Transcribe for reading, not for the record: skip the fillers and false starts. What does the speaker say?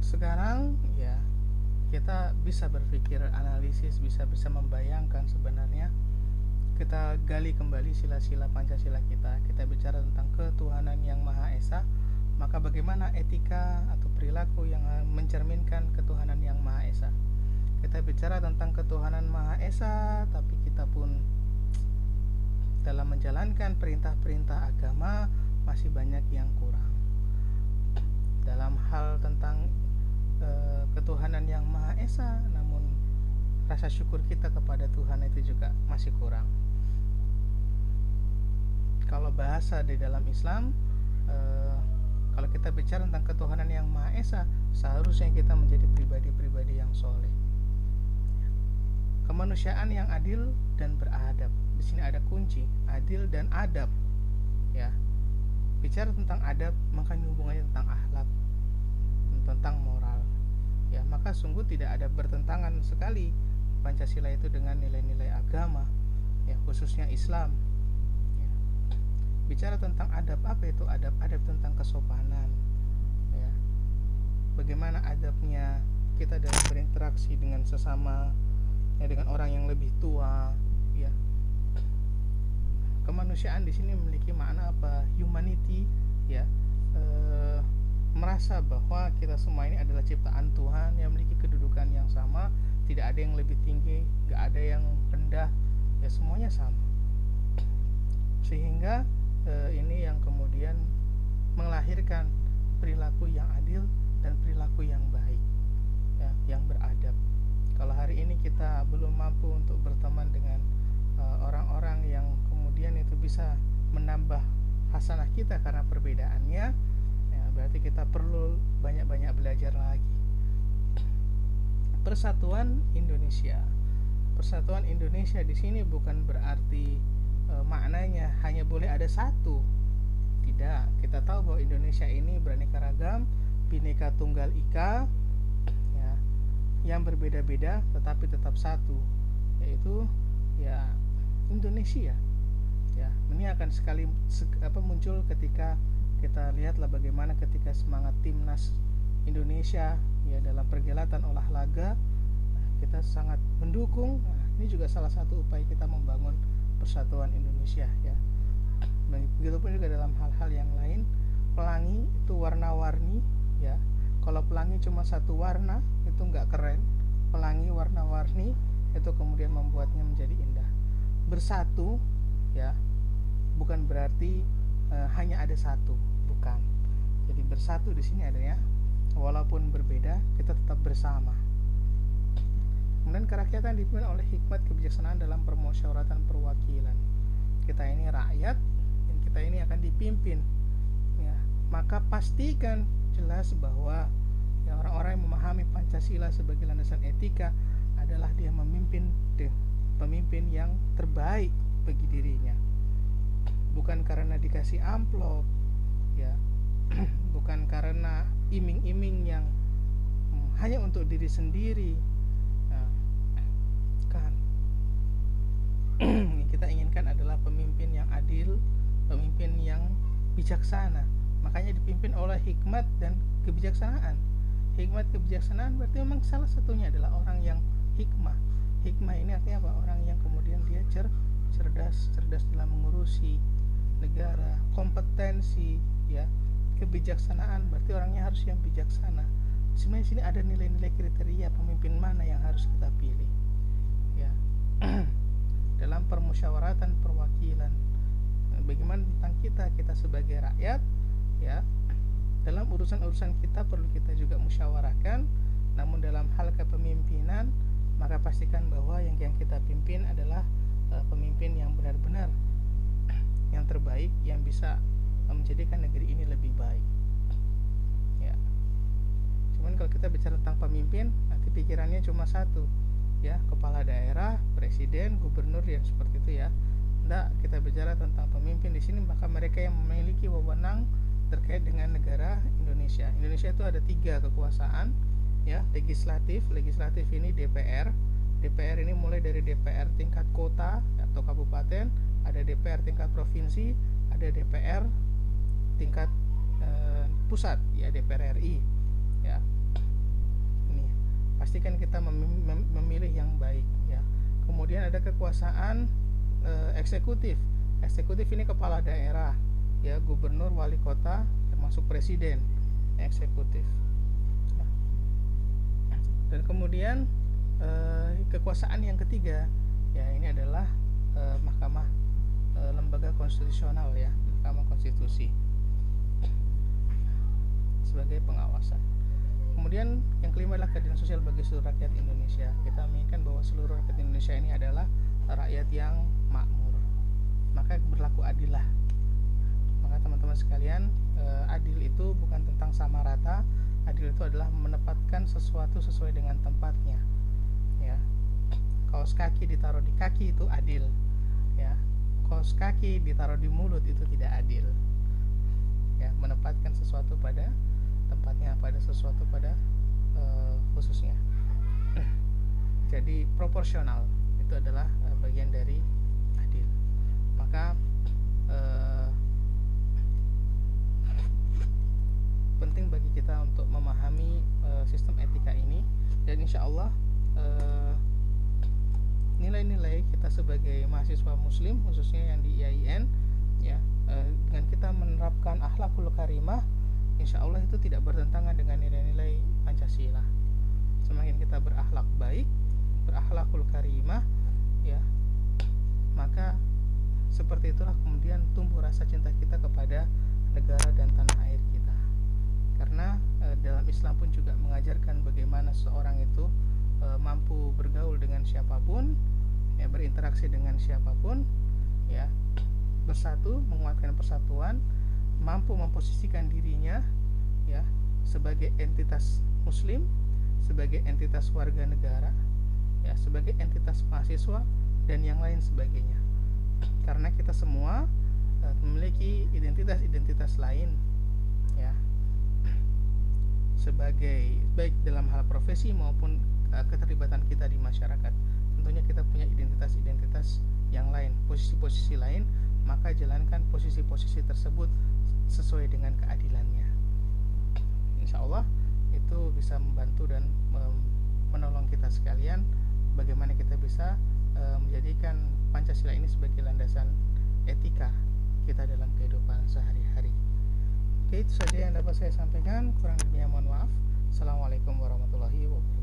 Sekarang ya kita bisa berpikir analisis, bisa membayangkan sebenarnya kita gali kembali sila-sila Pancasila kita bicara tentang ketuhanan yang Maha Esa, maka bagaimana etika atau perilaku yang mencerminkan ketuhanan yang Maha Esa. Kita bicara tentang ketuhanan Maha Esa, tapi kita pun dalam menjalankan perintah-perintah agama masih banyak yang kurang. Dalam hal tentang ketuhanan yang Maha Esa, namun rasa syukur kita kepada Tuhan itu juga masih kurang. Kalau bahasa di dalam Islam, kalau kita bicara tentang ketuhanan yang Maha Esa, seharusnya kita menjadi pribadi-pribadi yang soleh, kemanusiaan yang adil dan beradab. Di sini ada kunci, adil dan adab. Ya, bicara tentang adab, maka hubungannya tentang akhlak, tentang moral. Ya, maka sungguh tidak ada bertentangan sekali Pancasila itu dengan nilai-nilai agama, ya, khususnya Islam. Ya. Bicara tentang adab, apa itu adab? Adab tentang kesopanan. Ya. Bagaimana adabnya kita dalam berinteraksi dengan sesama, ya, dengan orang yang lebih tua, ya. Kemanusiaan di sini memiliki makna apa? Humanity, ya. Merasa bahwa kita semua ini adalah ciptaan Tuhan yang memiliki kedudukan yang sama, tidak ada yang lebih tinggi, gak ada yang rendah, ya semuanya sama. Sehingga ini yang kemudian melahirkan perilaku yang adil dan perilaku yang baik, ya, yang beradab. Kalau hari ini kita belum mampu untuk berteman dengan orang-orang yang kemudian itu bisa menambah hasanah kita karena perbedaannya, ya, berarti kita perlu banyak-banyak belajar lagi. Persatuan Indonesia. Persatuan Indonesia di sini bukan berarti maknanya hanya boleh ada satu. Tidak, kita tahu bahwa Indonesia ini beraneka ragam, Bhinneka Tunggal Ika, ya, yang berbeda-beda tetapi tetap satu, yaitu ya Indonesia. Ya, ini akan sekali muncul ketika kita lihatlah bagaimana ketika semangat timnas Indonesia, ya, dalam pergelatan olahraga, kita sangat mendukung. Nah, ini juga salah satu upaya kita membangun persatuan Indonesia, ya. Begitupun juga dalam hal-hal yang lain. Pelangi itu warna-warni, ya. Kalau pelangi cuma satu warna itu nggak keren. Pelangi warna-warni itu kemudian membuatnya menjadi indah. Bersatu, ya, bukan berarti hanya ada satu, bukan. Jadi bersatu di sini adanya walaupun berbeda kita tetap bersama. Kemudian kerakyatan dipimpin oleh hikmat kebijaksanaan dalam permusyawaratan perwakilan. Kita ini rakyat dan kita ini akan dipimpin, ya. Maka pastikan jelas bahwa ya, orang-orang yang memahami Pancasila sebagai landasan etika adalah dia memimpin pemimpin yang terbaik bagi dirinya. Bukan karena dikasih amplop, ya. Bukan karena iming-iming yang hanya untuk diri sendiri. Nah, kan yang kita inginkan adalah pemimpin yang adil, pemimpin yang bijaksana. Makanya dipimpin oleh hikmat dan kebijaksanaan. Hikmat kebijaksanaan berarti memang salah satunya adalah orang yang hikmah. Hikmah ini artinya apa? Orang yang kemudian dia cerdas dalam mengurusi negara, kompetensi, ya. Kebijaksanaan berarti orangnya harus yang bijaksana. Sebenarnya di sini ada nilai-nilai kriteria pemimpin mana yang harus kita pilih, ya. Dalam permusyawaratan perwakilan, bagaimana tentang kita sebagai rakyat, ya. Dalam urusan-urusan kita perlu kita juga musyawarahkan. Namun dalam hal kepemimpinan, maka pastikan bahwa yang kita pimpin adalah pemimpin yang benar-benar yang terbaik, yang bisa menjadikan negeri ini lebih baik, ya. Cuman kalau kita bicara tentang pemimpin, nanti pikirannya cuma satu, ya, kepala daerah, presiden, gubernur, yang seperti itu, ya. Enggak, kita bicara tentang pemimpin di sini, maka mereka yang memiliki wewenang terkait dengan negara Indonesia. Indonesia itu ada 3 kekuasaan, ya. Legislatif ini DPR. DPR ini mulai dari DPR tingkat kota atau kabupaten, ada DPR tingkat provinsi, ada DPR tingkat pusat, ya, DPR RI, ya. pastikan kita memilih yang baik ya. Kemudian ada kekuasaan eksekutif. Eksekutif ini kepala daerah ya, gubernur, wali kota, termasuk presiden, eksekutif. Dan kemudian kekuasaan yang ketiga ya, ini adalah mahkamah, lembaga konstitusional ya, mahkamah konstitusi sebagai pengawasan. Kemudian yang kelima adalah keadilan sosial bagi seluruh rakyat Indonesia. Kita menginginkan bahwa seluruh rakyat Indonesia ini adalah rakyat yang makmur, maka berlaku adillah. Maka teman-teman sekalian, adil itu bukan tentang sama rata. Adil itu adalah menempatkan sesuatu sesuai dengan tempatnya ya. Kaos kaki ditaruh di kaki itu adil ya, kaos kaki ditaruh di mulut itu tidak adil ya. Menempatkan sesuatu pada tempatnya, pada sesuatu pada khususnya. Jadi proporsional itu adalah bagian dari adil. Maka penting bagi kita untuk memahami sistem etika ini, dan insya Allah nilai-nilai kita sebagai mahasiswa muslim khususnya yang di IAIN ya, dengan kita menerapkan akhlakul karimah, insya Allah itu tidak bertentangan dengan nilai-nilai Pancasila. Semakin kita berakhlak baik, berakhlakul karimah ya, maka seperti itulah kemudian tumbuh rasa cinta kita kepada negara dan tanah air kita. Karena dalam Islam pun juga mengajarkan bagaimana seseorang itu mampu bergaul dengan siapapun ya, berinteraksi dengan siapapun ya, bersatu, menguatkan persatuan, mampu memposisikan dirinya ya sebagai entitas muslim, sebagai entitas warga negara ya, sebagai entitas mahasiswa dan yang lain sebagainya. Karena kita semua memiliki identitas-identitas lain ya, sebagai baik dalam hal profesi maupun keterlibatan kita di masyarakat. Tentunya kita punya identitas-identitas yang lain, posisi-posisi lain, maka jalankan posisi-posisi tersebut sesuai dengan keadilannya. Insya Allah itu bisa membantu dan menolong kita sekalian bagaimana kita bisa menjadikan Pancasila ini sebagai landasan etika kita dalam kehidupan sehari-hari. Oke, itu saja yang dapat saya sampaikan. Kurang lebihnya mohon maaf. Assalamualaikum warahmatullahi wabarakatuh.